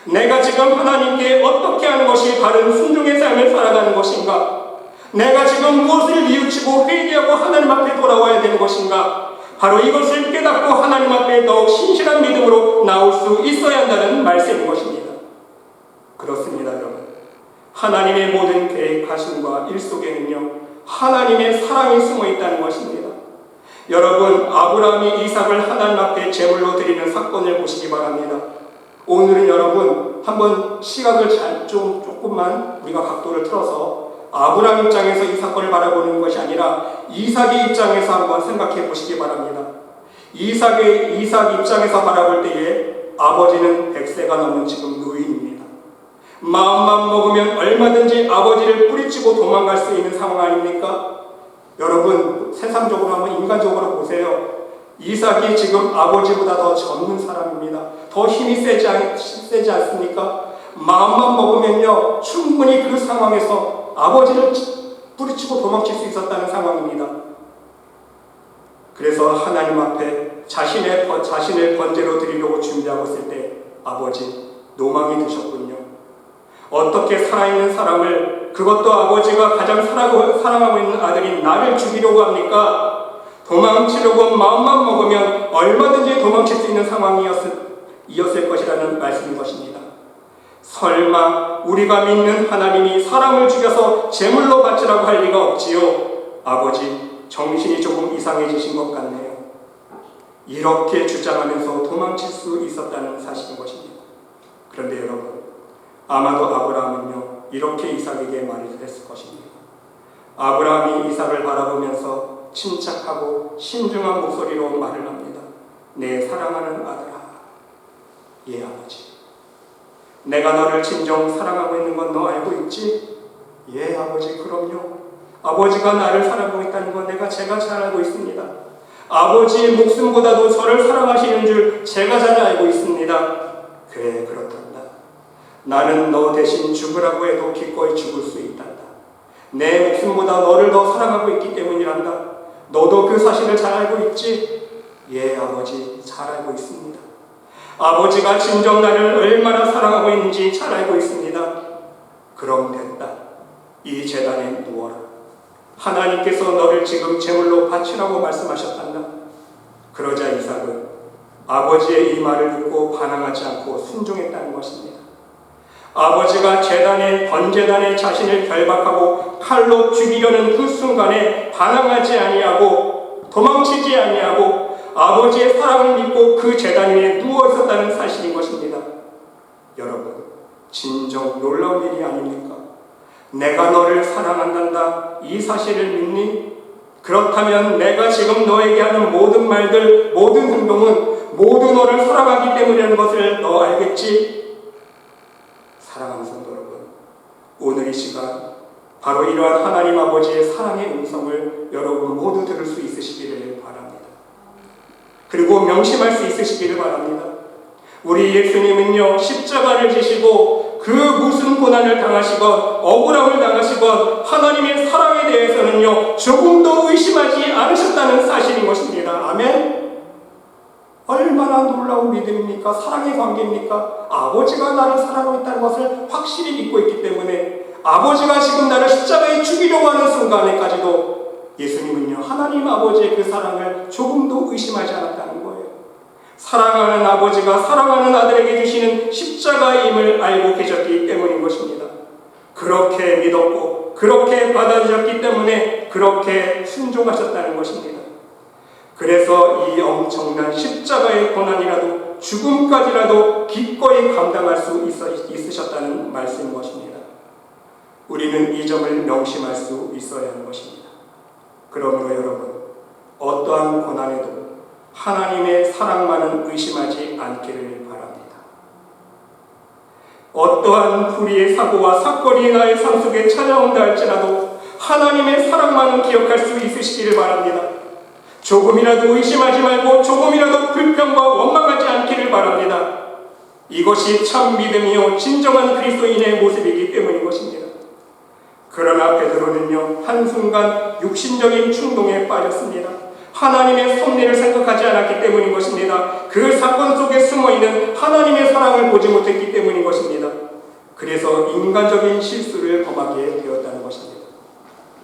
내가 지금 하나님께 어떻게 하는 것이 바른 순종의 삶을 살아가는 것인가? 내가 지금 무엇을 뉘우치고 회개하고 하나님 앞에 돌아와야 되는 것인가? 바로 이것을 깨닫고 하나님 앞에 더욱 신실한 믿음으로 나올 수 있어야 한다는 말씀인 것입니다. 그렇습니다, 여러분. 하나님의 모든 계획하심과 일 속에는요, 하나님의 사랑이 숨어 있다는 것입니다. 여러분, 아브라함이 이삭을 하나님 앞에 제물로 드리는 사건을 보시기 바랍니다. 오늘은 여러분, 한번 시각을 조금만 우리가 각도를 틀어서 아브라함 입장에서 이 사건을 바라보는 것이 아니라 이삭의 입장에서 한번 생각해 보시기 바랍니다. 이삭 입장에서 바라볼 때에 아버지는 100세가 넘은 지금 노인입니다. 마음만 먹으면 얼마든지 아버지를 뿌리치고 도망갈 수 있는 상황 아닙니까? 여러분, 세상적으로 한번 인간적으로 보세요. 이삭이 지금 아버지보다 더 젊은 사람입니다. 더 힘이 세지 않습니까? 마음만 먹으면요, 충분히 그 상황에서 아버지를 뿌리치고 도망칠 수 있었다는 상황입니다. 그래서 하나님 앞에 자신을 번제로 드리려고 준비하고 있을 때 아버지 노망이 드셨군요. 어떻게 살아있는 사람을, 그것도 아버지가 가장 사랑하고 있는 아들인 나를 죽이려고 합니까? 도망치려고 마음만 먹으면 얼마든지 도망칠 수 있는 상황이었을 것이라는 말씀인 것입니다. 설마 우리가 믿는 하나님이 사람을 죽여서 제물로 바치라고 할 리가 없지요. 아버지, 정신이 조금 이상해지신 것 같네요. 이렇게 주장하면서 도망칠 수 있었다는 사실인 것입니다. 그런데 여러분, 아마도 아브라함은요, 이렇게 이삭에게 말을 했을 것입니다. 아브라함이 이삭을 바라보면서 침착하고 신중한 목소리로 말을 합니다. 내 사랑하는 아들아. 예, 아버지. 내가 너를 진정 사랑하고 있는 건 너 알고 있지? 예, 아버지, 그럼요. 아버지가 나를 사랑하고 있다는 건 제가 잘 알고 있습니다. 아버지의 목숨보다도 저를 사랑하시는 줄 제가 잘 알고 있습니다. 그래, 그렇단다. 나는 너 대신 죽으라고 해도 기꺼이 죽을 수 있단다. 내 목숨보다 너를 더 사랑하고 있기 때문이란다. 너도 그 사실을 잘 알고 있지? 예, 아버지, 잘 알고 있습니다. 아버지가 진정 나를 얼마나 사랑하고 있는지 잘 알고 있습니다. 그럼 됐다. 이 제단에 누워라. 하나님께서 너를 지금 제물로 바치라고 말씀하셨단다. 그러자 이삭은 아버지의 이 말을 듣고 반항하지 않고 순종했다는 것입니다. 아버지가 번제단에 자신을 결박하고 칼로 죽이려는 그 순간에 반항하지 아니하고 도망치지 아니하고 아버지의 사랑을 믿고 그 제단 위에 누워 있었다는 사실인 것입니다. 여러분, 진정 놀라운 일이 아닙니까? 내가 너를 사랑한단다, 이 사실을 믿니? 그렇다면 내가 지금 너에게 하는 모든 말들, 모든 행동은 모두 너를 사랑하기 때문이라는 것을 너 알겠지? 사랑하는 성도 여러분, 오늘 이 시간 바로 이러한 하나님 아버지의 사랑의 음성을 여러분 모두 들을 수 있으시기를 바랍니다. 그리고 명심할 수 있으시기를 바랍니다. 우리 예수님은요, 십자가를 지시고 그 무슨 고난을 당하시건 억울함을 당하시건 하나님의 사랑에 대해서는요, 조금도 의심하지 않으셨다는 사실인 것입니다. 아멘? 얼마나 놀라운 믿음입니까? 사랑의 관계입니까? 아버지가 나를 사랑하고 있다는 것을 확실히 믿고 있기 때문에 아버지가 지금 나를 십자가에 죽이려고 하는 순간에까지도 예수님은요, 하나님 아버지의 그 사랑을 조금도 의심하지 않았다는 거예요. 사랑하는 아버지가 사랑하는 아들에게 주시는 십자가임을 알고 계셨기 때문인 것입니다. 그렇게 믿었고 그렇게 받아들였기 때문에 그렇게 순종하셨다는 것입니다. 그래서 이 엄청난 십자가의 고난이라도 죽음까지라도 기꺼이 감당할 수 있으셨다는 말씀인 것입니다. 우리는 이 점을 명심할 수 있어야 하는 것입니다. 그러므로 여러분, 어떠한 고난에도 하나님의 사랑만은 의심하지 않기를 바랍니다. 어떠한 불의의 사고와 사건이 나의 삶 속에 찾아온다 할지라도 하나님의 사랑만은 기억할 수 있으시기를 바랍니다. 조금이라도 의심하지 말고 조금이라도 불평과 원망하지 않기를 바랍니다. 이것이 참 믿음이요 진정한 그리스도인의 모습이기 때문인 것입니다. 그러나 베드로는요, 한순간 육신적인 충동에 빠졌습니다. 하나님의 섭리를 생각하지 않았기 때문인 것입니다. 그 사건 속에 숨어있는 하나님의 사랑을 보지 못했기 때문인 것입니다. 그래서 인간적인 실수를 범하게 되었다는 것입니다.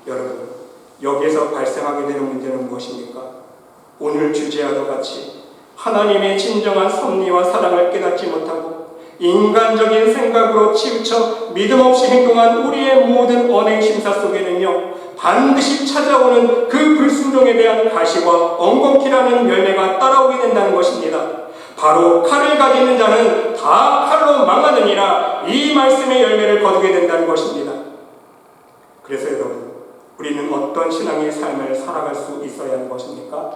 여러분, 여기에서 발생하게 되는 문제는 무엇입니까? 오늘 주제와도 같이 하나님의 진정한 섭리와 사랑을 깨닫지 못하고 인간적인 생각으로 치우쳐 믿음 없이 행동한 우리의 모든 언행 심사 속에는요, 반드시 찾아오는 그 불순종에 대한 가시와 엉겅퀴라는 열매가 따라오게 된다는 것입니다. 바로 칼을 가지는 자는 다 칼로 망하느니라, 이 말씀의 열매를 거두게 된다는 것입니다. 그래서 여러분, 우리는 어떤 신앙의 삶을 살아갈 수 있어야 하는 것입니까?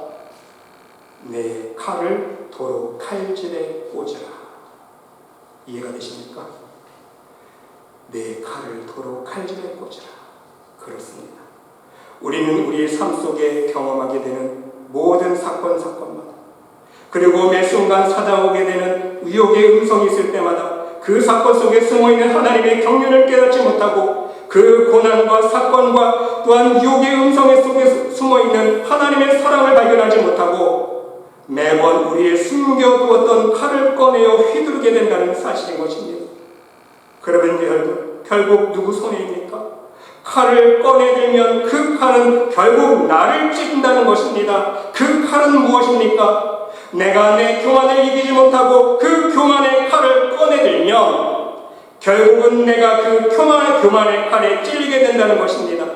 내 칼을 도로 칼질에 꽂으라. 이해가 되십니까? 내 칼을 도로 칼질에 꽂으라. 그렇습니다. 우리는 우리의 삶 속에 경험하게 되는 모든 사건마다, 그리고 매 순간 찾아오게 되는 의혹의 음성이 있을 때마다 그 사건 속에 숨어있는 하나님의 경륜을 깨닫지 못하고 그 고난과 사건과 또한 유혹의 음성 속에 숨어있는 하나님의 사랑을 발견하지 못하고 매번 우리의 숨겨두었던 칼을 꺼내어 휘두르게 된다는 사실인 것입니다. 그러면 여러분, 결국 누구 손해입니까? 칼을 꺼내들면 그 칼은 결국 나를 찢는다는 것입니다. 그 칼은 무엇입니까? 내가 내 교만을 이기지 못하고 그 교만의 칼을 꺼내들면 결국은 내가 그 교만의 칼에 찔리게 된다는 것입니다.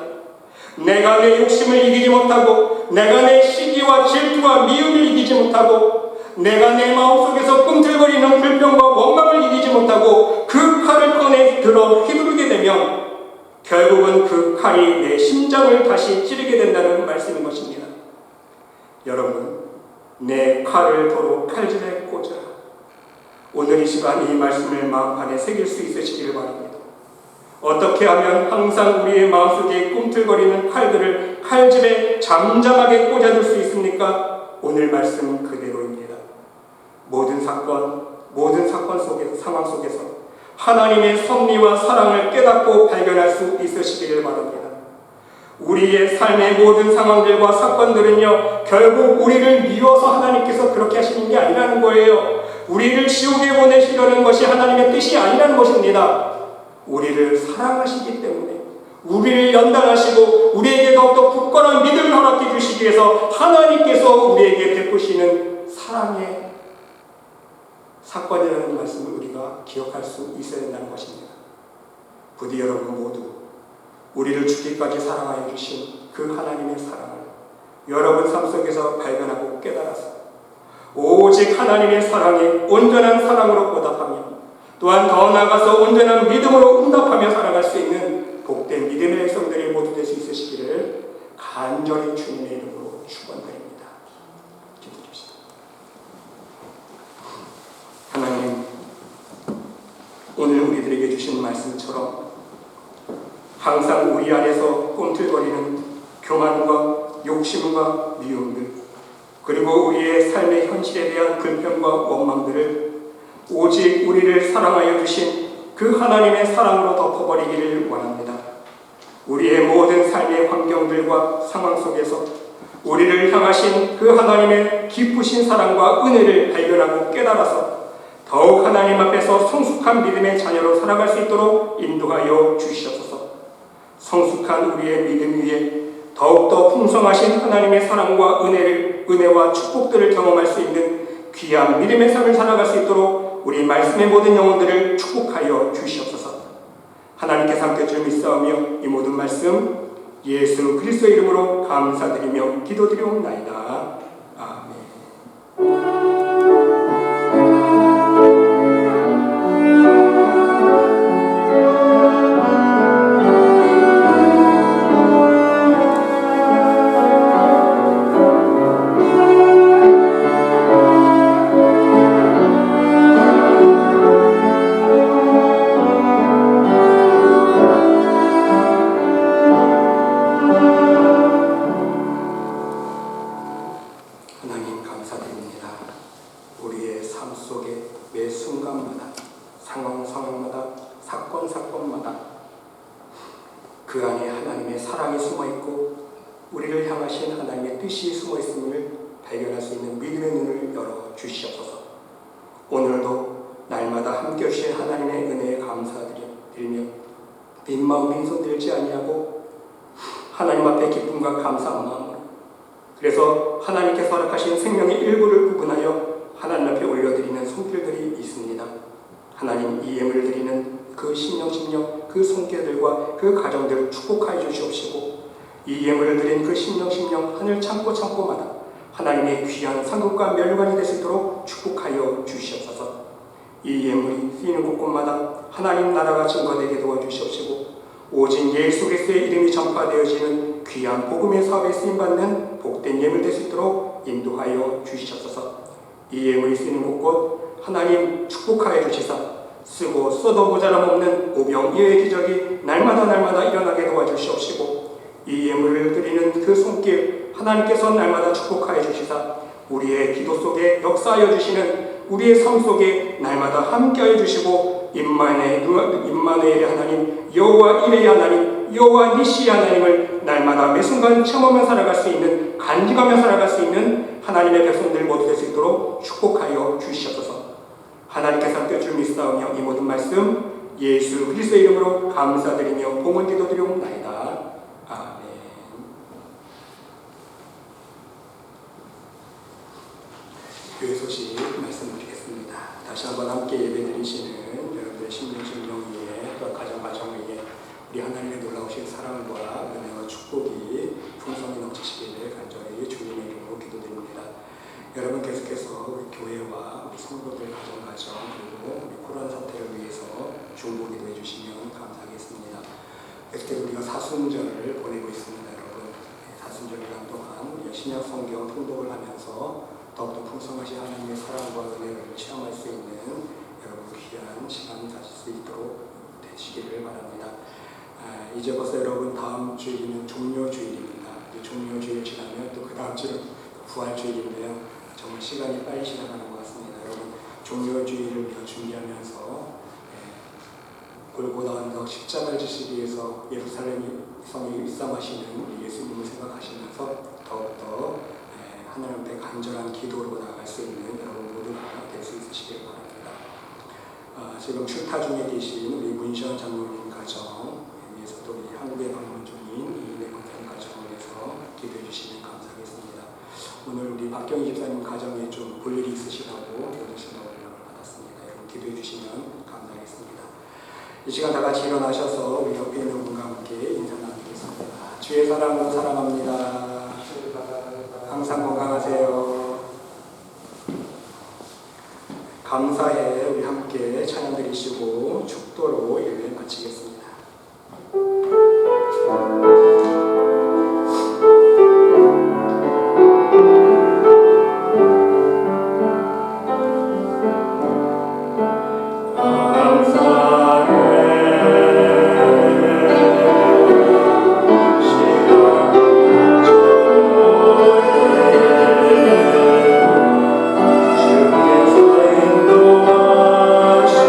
내가 내 욕심을 이기지 못하고, 내가 내 시기와 질투와 미움을 이기지 못하고, 내가 내 마음속에서 꿈틀거리는 불평과 원망을 이기지 못하고 그 칼을 꺼내 들어 휘두르게 되면 결국은 그 칼이 내 심장을 다시 찌르게 된다는 말씀인 것입니다. 여러분, 내 칼을 도로 칼집에 꽂아라. 오늘 이 시간 이 말씀을 마음판에 새길 수 있으시기를 바랍니다. 어떻게 하면 항상 우리의 마음속에 꿈틀거리는 칼들을 칼집에 잠잠하게 꽂아둘 수 있습니까? 오늘 말씀 그대로입니다. 모든 사건 상황 속에서 하나님의 섭리와 사랑을 깨닫고 발견할 수 있으시기를 바랍니다. 우리의 삶의 모든 상황들과 사건들은요, 결국 우리를 미워서 하나님께서 그렇게 하시는 게 아니라는 거예요. 우리를 지옥에 보내시려는 것이 하나님의 뜻이 아니라는 것입니다. 우리를 사랑하시기 때문에, 우리를 연단하시고 우리에게 더욱더 굳건한 믿음을 허락해 주시기 위해서 하나님께서 우리에게 베푸시는 사랑의 사건이라는 말씀을 우리가 기억할 수 있어야 된다는 것입니다. 부디 여러분 모두 우리를 죽기까지 사랑하여 주신 그 하나님의 사랑을 여러분 삶 속에서 발견하고 깨달아서 오직 하나님의 사랑에 온전한 사랑으로 보답하며, 또한 더 나아가서 온전한 믿음으로 응답하며 살아갈 수 있는 복된 믿음의 백성들이 모두 될 수 있으시기를 간절히 주님의 이름으로 축원드립니다. 기도드립시다. 하나님, 오늘 우리들에게 주신 말씀처럼 항상 우리 안에서 꿈틀거리는 교만과 욕심과 미움들, 그리고 우리의 삶의 현실에 대한 불평과 원망들을 오직 우리를 사랑하여 주신 그 하나님의 사랑으로 덮어버리기를 원합니다. 우리의 모든 삶의 환경들과 상황 속에서 우리를 향하신 그 하나님의 기쁘신 사랑과 은혜를 발견하고 깨달아서 더욱 하나님 앞에서 성숙한 믿음의 자녀로 살아갈 수 있도록 인도하여 주시옵소서. 성숙한 우리의 믿음 위에 더욱더 풍성하신 하나님의 사랑과 은혜와 축복들을 경험할 수 있는 귀한 믿음의 삶을 살아갈 수 있도록 우리 말씀의 모든 영혼들을 축복하여 주시옵소서. 하나님께서 함께 줄 믿사오며 이 모든 말씀 예수 그리스도의 이름으로 감사드리며 기도드리옵나이다. 아멘. 사건마다 그 안에 하나님의 사랑이 숨어있고 우리를 향하신 하나님의 뜻이 숨어있음을 발견할 수 있는 믿음의 눈을 열어주시옵소서. 오늘도 날마다 함께 해주신 하나님의 은혜에 감사드리며 빈마음 빈손들지 아니하고 하나님 앞에 기쁨과 감사한 마음으로, 그래서 하나님께서 허락하신 생명의 일부를 구분하여 하나님 앞에 올려드리는 손길들이 있습니다. 하나님, 이 예물을 드리는 그 심령 그 손길들과 그 가정들을 축복하여 주시옵시고, 이 예물을 드린 그 심령 하늘 창고마다 하나님의 귀한 상급과 멸관이 될 수 있도록 축복하여 주시옵소서. 이 예물이 쓰이는 곳곳마다 하나님 나라가 증거되게 도와주시옵시고, 오직 예수 그리스도의 이름이 전파되어지는 귀한 복음의 사업에 쓰임받는 복된 예물 될 수 있도록 인도하여 주시옵소서. 이 예물이 쓰이는 곳곳 하나님 축복하여 주시사 쓰고 써도 모자람 없는 오병이어의 기적이 날마다 일어나게 도와주시옵시고, 이 예물을 드리는 그 손길 하나님께서 날마다 축복하여 주시사 우리의 기도 속에 역사하여 주시는 우리의 삶 속에 날마다 함께하여 주시고, 임마누엘의 하나님, 여호와 이레의 하나님, 여호와 니시의 하나님을 날마다 매 순간 체험하며 살아갈 수 있는, 간직하며 살아갈 수 있는 하나님의 백성들 모두 될 수 있도록 축복하여 주시옵소서. 하나님께서 함께 줄 믿사오며 이 모든 말씀 예수 그리스도의 이름으로 감사드리며 봉헌 기도드리옵나이다. 아멘. 교회 소식 말씀드리겠습니다. 다시 한번 함께 예배드리시는 여러분들의 심령심령위에 또 가정가정위에 우리 하나님의 놀라우신 사랑과 은혜와 축복이 풍성히 넘치시기를 간절히 주님의 이름으로 기도드립니다. 여러분 계속해서 우리 교회와 우리 성도들 가정가정 그리고 우리 코로나 사태를 위해서 중보 기도해 주시면 감사하겠습니다. 계속해서 우리가 사순절을 보내고 있습니다. 여러분 사순절 기간 동안 우리 신약 성경 통독을 하면서 더욱더 풍성하신 하나님의 사랑과 은혜를 체험할 수 있는 여러분 귀한 시간 가질 수 있도록 되시기를 바랍니다. 이제 벌써 여러분 다음 주일은 종료주일입니다. 종료주일 지나면 또 그 다음 주는 부활주일인데요. 정말 시간이 빨리 지나가는 것 같습니다. 여러분 종료주일을 우리가 준비하면서 골고다 언덕 십자가를 지시기 위해서 예루살렘 성에 입성하시는 우리 예수님을 생각하시면서 더욱더 하나님 앞에 간절한 기도로 나아갈 수 있는 여러분 모두가 될 수 있으시길 바랍니다. 지금 출타 중에 계신 우리 문시원 장로님 가정 위해서 또 우리 한국에 방문 중인 이인의 권사님 가정을 위해서 기도해 주시면 감사하겠습니다. 오늘 우리 박경희 집사님 가정에 좀 볼 일이 있으시다고 연락신다고 연락을 받았습니다. 여러분 기도해 주시면 감사하겠습니다. 이 시간 다 같이 일어나셔서 우리 옆에 있는 분과 함께 인사 나누겠습니다. 주의 사랑으로 사랑합니다. 항상 건강하세요. 감사해 우리 함께 찬양 드리시고 축도로 예배 마치겠습니다. 주께서 인도하시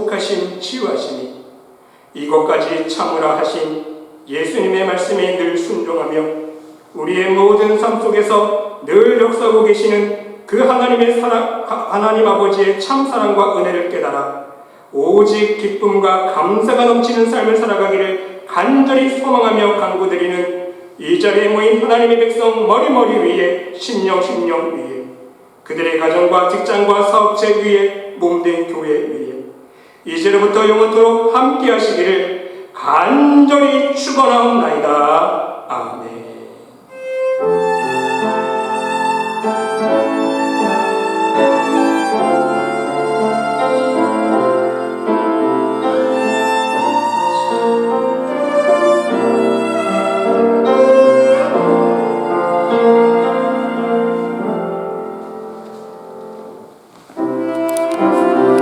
복하심 치유하심이 이것까지 참으라 하신 예수님의 말씀에 늘 순종하며 우리의 모든 삶 속에서 늘 역사하고 계시는 그 하나님 아버지의 참 사랑과 은혜를 깨달아 오직 기쁨과 감사가 넘치는 삶을 살아가기를 간절히 소망하며 간구드리는 이 자리에 모인 하나님의 백성 머리머리 위에 심령 위에 그들의 가정과 직장과 사업체 위에 몸된 교회 위에 이제로부터 영원토록 함께 하시기를 간절히 축원하옵나이다. 아멘.